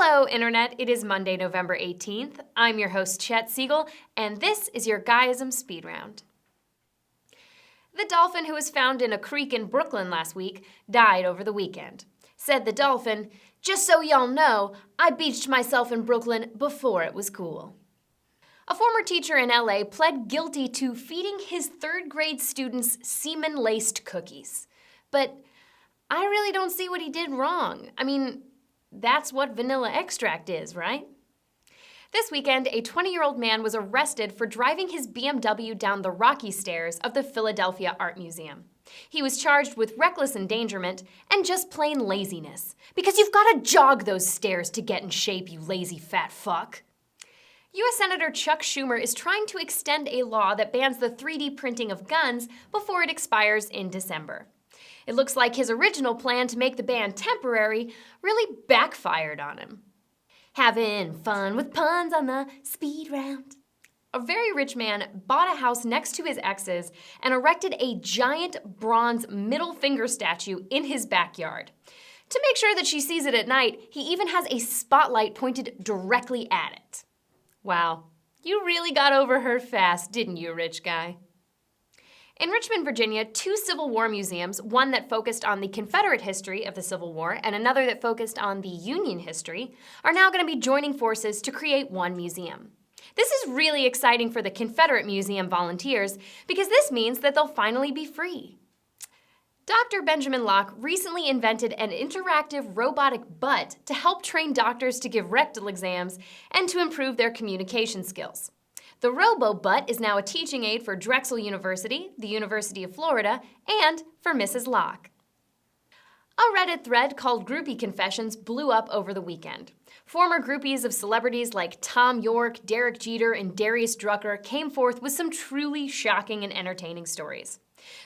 Hello, Internet. It is Monday, November 18th. I'm your host, Chet Siegel, and this is your Guyism Speed Round. The dolphin who was found in a creek in Brooklyn last week died over the weekend. Said the dolphin, "Just so y'all know, I beached myself in Brooklyn before it was cool." A former teacher in LA pled guilty to feeding his third grade students semen-laced cookies. But I really don't see what he did wrong. I mean, that's what vanilla extract is, right? This weekend, a 20-year-old man was arrested for driving his BMW down the rocky stairs of the Philadelphia Art Museum. He was charged with reckless endangerment and just plain laziness, because you've got to jog those stairs to get in shape, you lazy fat fuck. U.S. Senator Chuck Schumer is trying to extend a law that bans the 3D printing of guns before it expires in December. It looks like his original plan to make the ban temporary really backfired on him. Having fun with puns on the speed round. A very rich man bought a house next to his ex's and erected a giant bronze middle finger statue in his backyard. To make sure that she sees it at night, he even has a spotlight pointed directly at it. Wow, you really got over her fast, didn't you, rich guy? In Richmond, Virginia, two Civil War museums, one that focused on the Confederate history of the Civil War and another that focused on the Union history, are now going to be joining forces to create one museum. This is really exciting for the Confederate Museum volunteers because this means that they'll finally be free. Dr. Benjamin Locke recently invented an interactive robotic butt to help train doctors to give rectal exams and to improve their communication skills. The robo-butt is now a teaching aid for Drexel University, the University of Florida, and for Mrs. Locke. A Reddit thread called Groupie Confessions blew up over the weekend. Former groupies of celebrities like Tom York, Derek Jeter, and Darius Drucker came forth with some truly shocking and entertaining stories.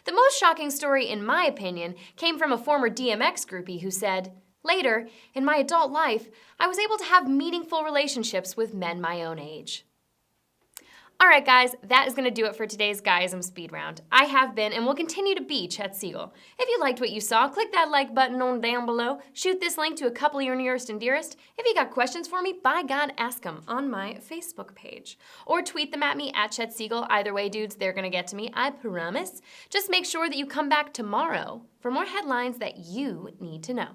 The most shocking story, in my opinion, came from a former DMX groupie who said, "Later, in my adult life, I was able to have meaningful relationships with men my own age." All right, guys, that is going to do it for today's Guyism Speed Round. I have been and will continue to be Chet Siegel. If you liked what you saw, click that like button on down below. Shoot this link to a couple of your nearest and dearest. If you got questions for me, by God, ask them on my Facebook page. Or tweet them at me at Chet Siegel. Either way, dudes, they're going to get to me, I promise. Just make sure that you come back tomorrow for more headlines that you need to know.